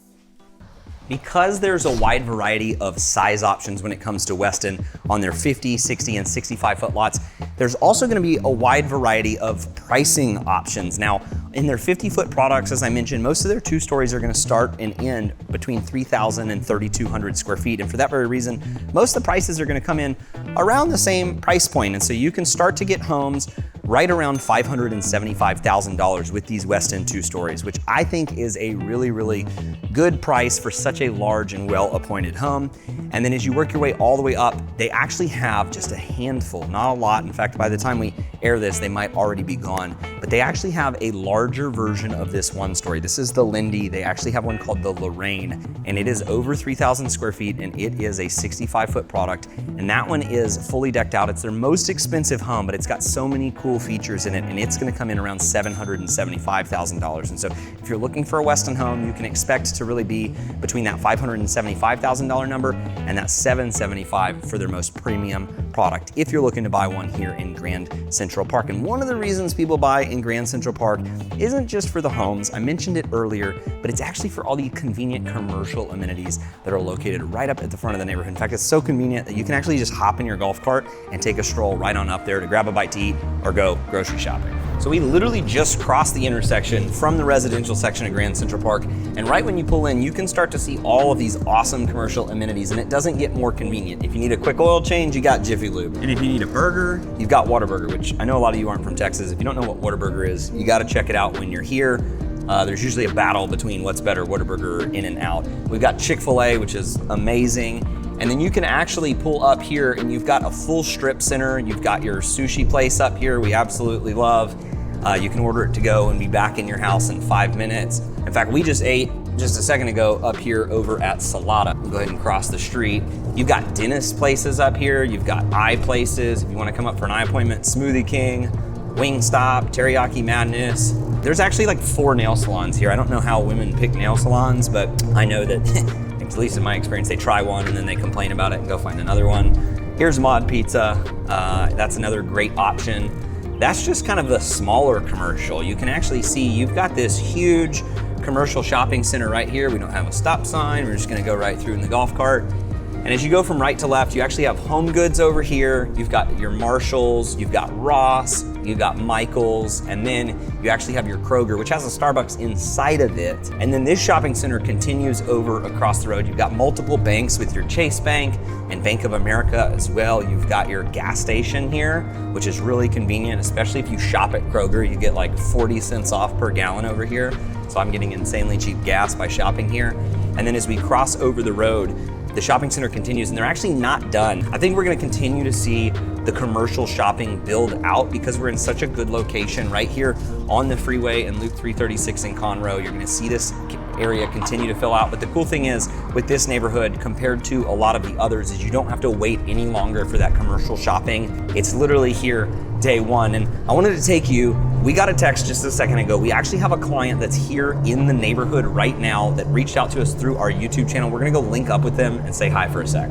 Because there's a wide variety of size options when it comes to Weston on their 50, 60, and 65 foot lots, there's also gonna be a wide variety of pricing options. Now, in their 50 foot products, as I mentioned, most of their 2 stories are gonna start and end between 3,000 and 3,200 square feet. And for that very reason, most of the prices are gonna come in around the same price point. And so you can start to get homes right around $575,000 with these Weston 2 stories, which I think is a really, really good price for such a large and well-appointed home. And then as you work your way all the way up, they actually have just a handful, not a lot. In fact, by the time we air this, they might already be gone, but they actually have a larger version of this 1 story. This is the Lindy. They actually have one called the Lorraine, and it is over 3,000 square feet, and it is a 65 foot product. And that one is fully decked out. It's their most expensive home, but it's got so many cool features in it, and it's gonna come in around $775,000. And so if you're looking for a Weston home, you can expect to really be between that $575,000 number and that $775,000 for their most premium product if you're looking to buy one here in Grand Central Park. And one of the reasons people buy in Grand Central Park isn't just for the homes, I mentioned it earlier, but it's actually for all the convenient commercial amenities that are located right up at the front of the neighborhood. In fact, it's so convenient that you can actually just hop in your golf cart and take a stroll right on up there to grab a bite to eat or go grocery shopping. So we literally just crossed the intersection from the residential section of Grand Central Park, and right when you pull in, you can start to see all of these awesome commercial amenities, and it doesn't get more convenient. If you need a quick oil change, you got Jiffy Lube. And if you need a burger, you've got Whataburger, which I know a lot of you aren't from Texas. If you don't know what Whataburger is, you gotta check it out when you're here. There's usually a battle between what's better, Whataburger or In-N-Out. We've got Chick-fil-A, which is amazing. And then you can actually pull up here and you've got a full strip center. You've got your sushi place up here we absolutely love. You can order it to go and be back in your house in 5 minutes. In fact, we just ate just a second ago up here over at Salada. We'll go ahead and cross the street. You've got dentist places up here. You've got eye places. If you want to come up for an eye appointment, Smoothie King, Wingstop, Teriyaki Madness. There's actually like 4 nail salons here. I don't know how women pick nail salons, but I know that at least in my experience, they try one and then they complain about it and go find another one. Here's Mod Pizza. That's another great option. That's just kind of the smaller commercial. You can actually see you've got this huge commercial shopping center right here. We don't have a stop sign. We're just gonna go right through in the golf cart. And as you go from right to left, you actually have Home Goods over here. You've got your Marshalls, you've got Ross, you've got Michaels, and then you actually have your Kroger, which has a Starbucks inside of it. And then this shopping center continues over across the road. You've got multiple banks with your Chase Bank and Bank of America as well. You've got your gas station here, which is really convenient, especially if you shop at Kroger. You get like 40 cents off per gallon over here. So I'm getting insanely cheap gas by shopping here. And then as we cross over the road, the shopping center continues, and they're actually not done. I think we're gonna continue to see the commercial shopping build out because we're in such a good location right here on the freeway in Loop 336 in Conroe. You're gonna see this area continue to fill out. But the cool thing is with this neighborhood compared to a lot of the others is you don't have to wait any longer for that commercial shopping. It's literally here day one. And I wanted to take you, we got a text just a second ago. We actually have a client that's here in the neighborhood right now that reached out to us through our YouTube channel. We're gonna go link up with them and say hi for a sec.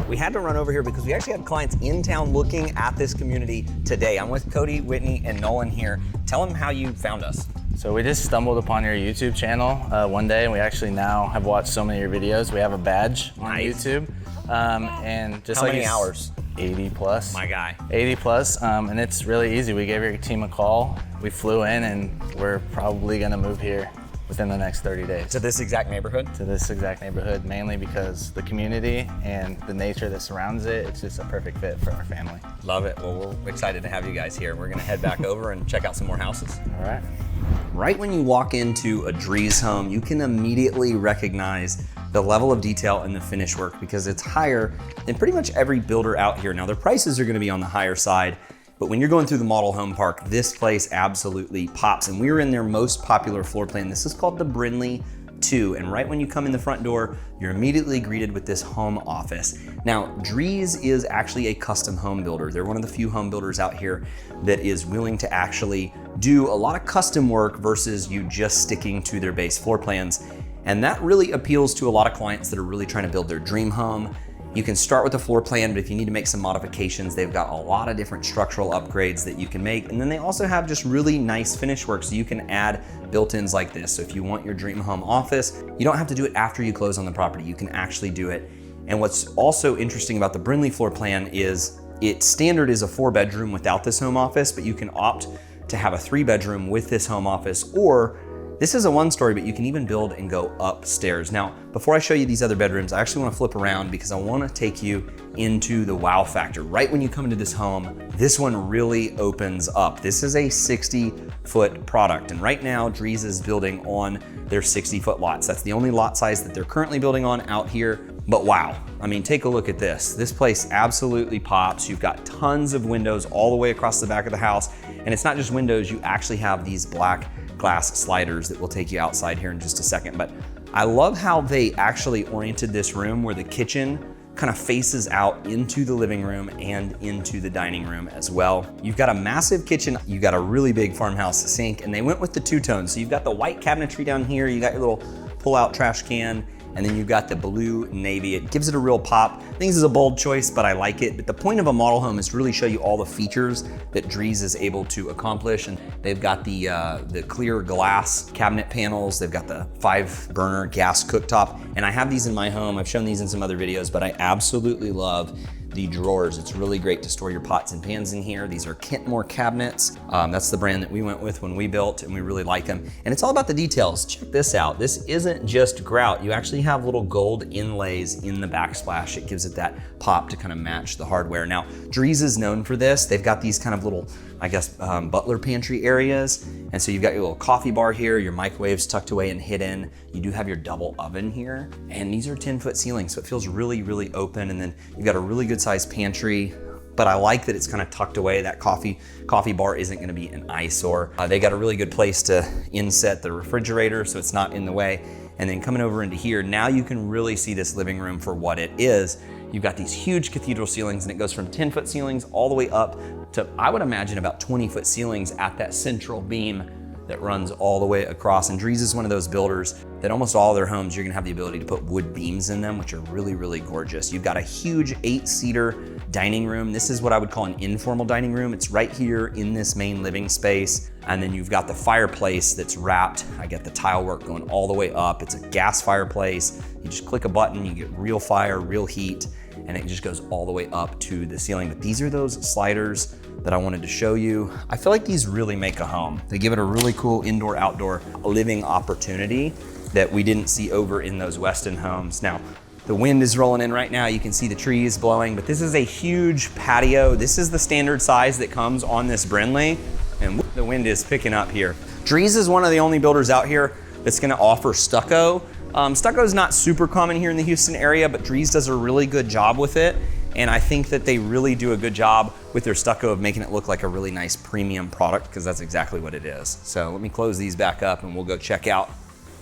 We had to run over here because we actually had clients in town looking at this community today. I'm with Cody, Whitney, and Nolan here. Tell them how you found us. So we just stumbled upon your YouTube channel one day, and we actually now have watched so many of your videos. We have a badge on YouTube. And just how like many hours? 80 plus. My guy. 80 plus, and it's really easy. We gave your team a call, we flew in, and we're probably gonna move here within the next 30 days. To this exact neighborhood? To this exact neighborhood, mainly because the community and the nature that surrounds it, it's just a perfect fit for our family. Love it. Well, we're excited to have you guys here. We're gonna head back over and check out some more houses. All right. Right when you walk into a Drees home, you can immediately recognize the level of detail in the finish work because it's higher than pretty much every builder out here. Now their prices are gonna be on the higher side, but when you're going through the model home park, this place absolutely pops. And we were in their most popular floor plan. This is called the Brindley 2. And right when you come in the front door, you're immediately greeted with this home office. Now, Drees is actually a custom home builder. They're one of the few home builders out here that is willing to actually do a lot of custom work versus you just sticking to their base floor plans. And that really appeals to a lot of clients that are really trying to build their dream home. You can start with the floor plan, but if you need to make some modifications, they've got a lot of different structural upgrades that you can make. And then they also have just really nice finish work, so you can add built-ins like this. So if you want your dream home office, you don't have to do it after you close on the property. You can actually do it. And what's also interesting about the Brindley floor plan is its standard is a 4-bedroom without this home office, but you can opt to have a 3-bedroom with this home office, or this is a 1-story, but you can even build and go upstairs. Now, before I show you these other bedrooms, I actually want to flip around because I want to take you into the wow factor. Right when you come into this home, this one really opens up. This is a 60-foot product, and right now Drees is building on their 60-foot lots. That's the only lot size that they're currently building on out here. But wow, I mean, take a look at this. This place absolutely pops. You've got tons of windows all the way across the back of the house. And it's not just windows, you actually have these black glass sliders that will take you outside here in just a second. But I love how they actually oriented this room where the kitchen kind of faces out into the living room and into the dining room as well. You've got a massive kitchen, you've got a really big farmhouse sink, and they went with the two-tone. So you've got the white cabinetry down here, you got your little pull-out trash can, and then you've got the blue navy. It gives it a real pop. I think this is a bold choice, but I like it. But the point of a model home is to really show you all the features that Drees is able to accomplish. And they've got the clear glass cabinet panels. They've got the 5-burner gas cooktop. And I have these in my home. I've shown these in some other videos, but I absolutely love the drawers. It's really great to store your pots and pans in here. These are Kentmore cabinets. That's the brand that we went with when we built, and we really like them. And it's all about the details. Check this out. This isn't just grout. You actually have little gold inlays in the backsplash. It gives it that pop to kind of match the hardware. Now, Drees is known for this. They've got these kind of little, I guess, butler pantry areas. And so you've got your little coffee bar here, your microwaves tucked away and hidden. You do have your double oven here. And these are 10-foot ceilings, so it feels really, really open. And then you've got a really good sized pantry, but I like that it's kind of tucked away. That coffee bar isn't gonna be an eyesore. They got a really good place to inset the refrigerator so it's not in the way. And then coming over into here, now you can really see this living room for what it is. You've got these huge cathedral ceilings, and it goes from 10-foot ceilings all the way up to, I would imagine, about 20-foot ceilings at that central beam that runs all the way across. And Drees is one of those builders that almost all their homes, you're gonna have the ability to put wood beams in them, which are really, really gorgeous. You've got a huge 8-seater dining room. This is what I would call an informal dining room. It's right here in this main living space. And then you've got the fireplace that's wrapped. I get the tile work going all the way up. It's a gas fireplace. You just click a button, you get real fire, real heat, and it just goes all the way up to the ceiling. But these are those sliders that I wanted to show you. I feel like these really make a home. They give it a really cool indoor-outdoor living opportunity that we didn't see over in those Weston homes. Now, the wind is rolling in right now. You can see the trees blowing, but this is a huge patio. This is the standard size that comes on this Brindley, and the wind is picking up here. Drees is one of the only builders out here that's gonna offer stucco. Stucco is not super common here in the Houston area, but Drees does a really good job with it. And I think that they really do a good job with their stucco of making it look like a really nice premium product, because that's exactly what it is. So let me close these back up and we'll go check out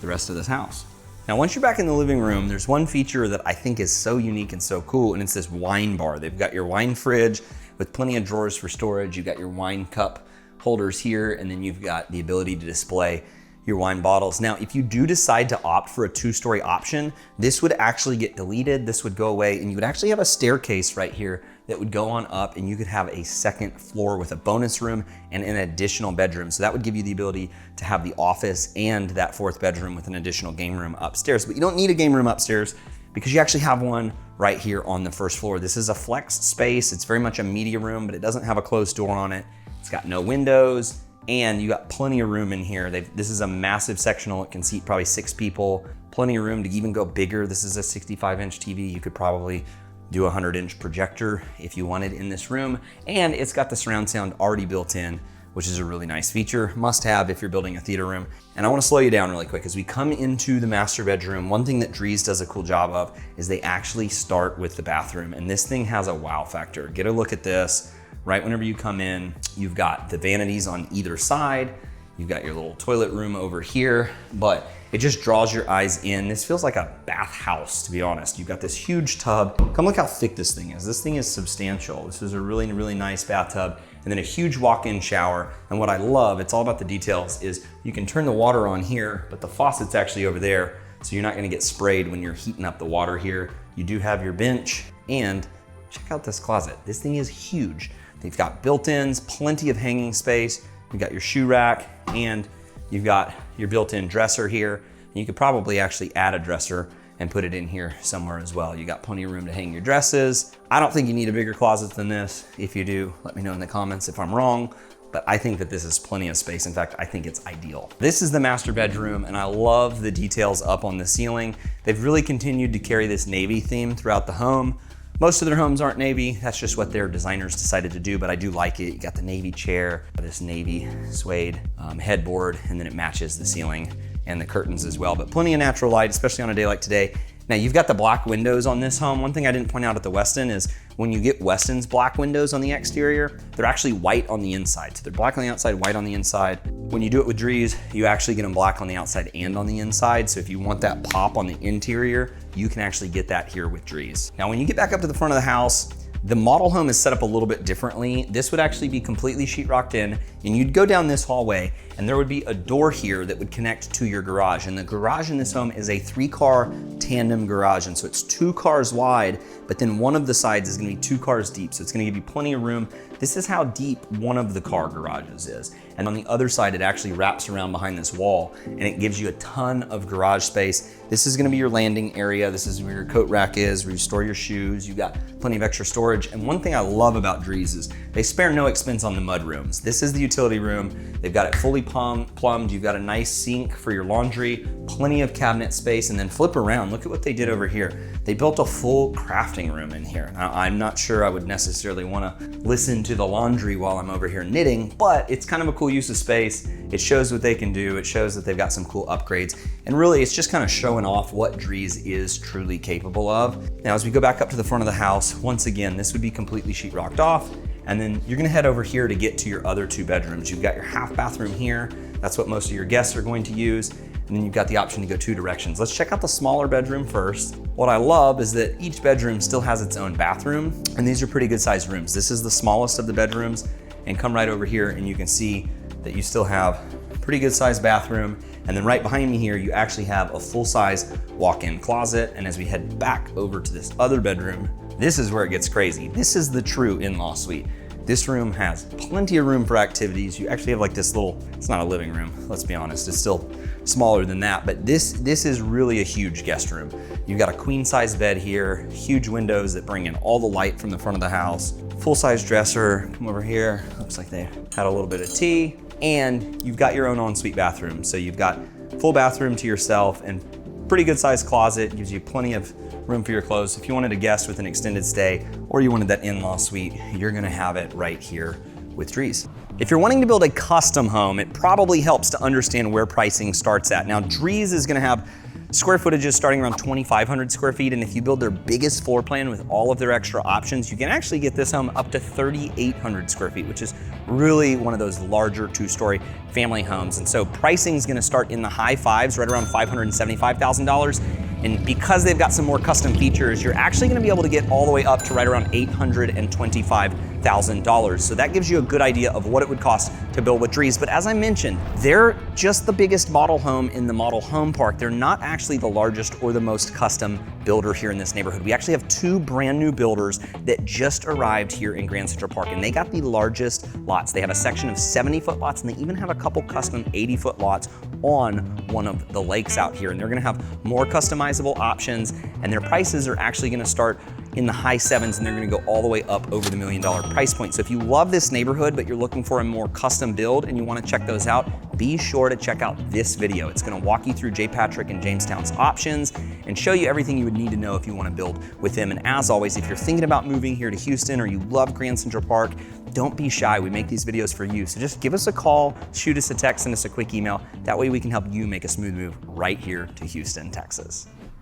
the rest of this house. Now, once you're back in the living room, there's one feature that I think is so unique and so cool, and it's this wine bar. They've got your wine fridge with plenty of drawers for storage. You've got your wine cup holders here, and then you've got the ability to display your wine bottles. Now, if you do decide to opt for a 2-story option, this would actually get deleted, this would go away, and you would actually have a staircase right here that would go on up, and you could have a second floor with a bonus room and an additional bedroom. So that would give you the ability to have the office and that 4th bedroom with an additional game room upstairs. But you don't need a game room upstairs because you actually have one right here on the 1st floor. This is a flex space. It's very much a media room, but it doesn't have a closed door on it. It's got no windows, and you got plenty of room in here. This is a massive sectional. It can seat probably 6 people. Plenty of room to even go bigger. This is a 65-inch TV. You could probably do a 100-inch projector if you wanted in this room. And it's got the surround sound already built in, which is a really nice feature. Must have if you're building a theater room. And I wanna slow you down really quick. As we come into the master bedroom, one thing that Drees does a cool job of is they actually start with the bathroom. And this thing has a wow factor. Get a look at this. Right whenever you come in, you've got the vanities on either side. You've got your little toilet room over here, but it just draws your eyes in. This feels like a bathhouse, to be honest. You've got this huge tub. Come look how thick this thing is. This thing is substantial. This is a really, really nice bathtub, and then a huge walk-in shower. And what I love, it's all about the details, is you can turn the water on here, but the faucet's actually over there, so you're not gonna get sprayed when you're heating up the water here. You do have your bench, And check out this closet. This thing is huge. They've got built-ins, plenty of hanging space. You've got your shoe rack, and you've got your built-in dresser here. And you could probably actually add a dresser and put it in here somewhere as well. You got plenty of room to hang your dresses. I don't think you need a bigger closet than this. If you do, let me know in the comments if I'm wrong, but I think that this is plenty of space. In fact, I think it's ideal. This is the master bedroom, and I love the details up on the ceiling. They've really continued to carry this navy theme throughout the home. Most of their homes aren't navy. That's just what their designers decided to do, but I do like it. You got the navy chair, this navy suede headboard, and then it matches the ceiling and the curtains as well, but plenty of natural light, especially on a day like today. Now you've got the black windows on this home. One thing I didn't point out at the Westin is when you get Westin's black windows on the exterior, they're actually white on the inside. So they're black on the outside, white on the inside. When you do it with Drees, you actually get them black on the outside and on the inside. So if you want that pop on the interior, you can actually get that here with Drees. Now when you get back up to the front of the house, the model home is set up a little bit differently. This would actually be completely sheetrocked in, and you'd go down this hallway and there would be a door here that would connect to your garage. And the garage in this home is a 3-car tandem garage. And so it's 2 cars wide, but then one of the sides is gonna be 2 cars deep. So it's gonna give you plenty of room. This is how deep one of the car garages is. And on the other side, it actually wraps around behind this wall and it gives you a ton of garage space. This is gonna be your landing area. This is where your coat rack is, where you store your shoes. You've got plenty of extra storage. And one thing I love about Drees is they spare no expense on the mud rooms. This is the utility room. They've got it fully plumbed. You've got a nice sink for your laundry, plenty of cabinet space, and then flip around. Look at what they did over here. They built a full crafting room in here. Now, I'm not sure I would necessarily wanna listen to the laundry while I'm over here knitting, but it's kind of a cool use of space. It shows what they can do. It shows that they've got some cool upgrades. And really, it's just kind of showing off what Drees is truly capable of. Now, as we go back up to the front of the house, once again, this would be completely sheetrocked off. And then you're gonna head over here to get to your other 2 bedrooms. You've got your half bathroom here. That's what most of your guests are going to use. And then you've got the option to go 2 directions. Let's check out the smaller bedroom first. What I love is that each bedroom still has its own bathroom, and these are pretty good sized rooms. This is the smallest of the bedrooms, and come right over here and you can see that you still have a pretty good sized bathroom. And then right behind me here, you actually have a full size walk-in closet. And as we head back over to this other bedroom, this is where it gets crazy. This is the true in-law suite. This room has plenty of room for activities. You actually have like this little, it's not a living room, let's be honest. It's still smaller than that, but this is really a huge guest room. You've got a queen size bed here, huge windows that bring in all the light from the front of the house, full size dresser, come over here. Looks like they had a little bit of tea, and you've got your own ensuite bathroom. So you've got full bathroom to yourself and pretty good sized closet, gives you plenty of room for your clothes. If you wanted a guest with an extended stay or you wanted that in-law suite, you're gonna have it right here with Drees. If you're wanting to build a custom home, it probably helps to understand where pricing starts at. Now, Drees is gonna have square footages starting around 2,500 square feet, and if you build their biggest floor plan with all of their extra options, you can actually get this home up to 3,800 square feet, which is really one of those larger 2-story family homes. And so pricing is gonna start in the high fives, right around $575,000. And because they've got some more custom features, you're actually gonna be able to get all the way up to right around $825,000. So that gives you a good idea of what it would cost to build with Drees. But as I mentioned, they're just the biggest model home in the model home park. They're not actually the largest or the most custom builder here in this neighborhood. We actually have 2 brand new builders that just arrived here in Grand Central Park, and they got the largest lots. They have a section of 70-foot lots, and they even have a couple custom 80-foot lots on one of the lakes out here. And they're gonna have more customizable options, and their prices are actually gonna start in the high 7s, and they're gonna go all the way up over the $1 million price point. So if you love this neighborhood, but you're looking for a more custom build and you wanna check those out, be sure to check out this video. It's gonna walk you through J. Patrick and Jamestown's options and show you everything you would need to know if you wanna build with them. And as always, if you're thinking about moving here to Houston or you love Grand Central Park, don't be shy. We make these videos for you. So just give us a call, shoot us a text, send us a quick email. That way we can help you make a smooth move right here to Houston, Texas.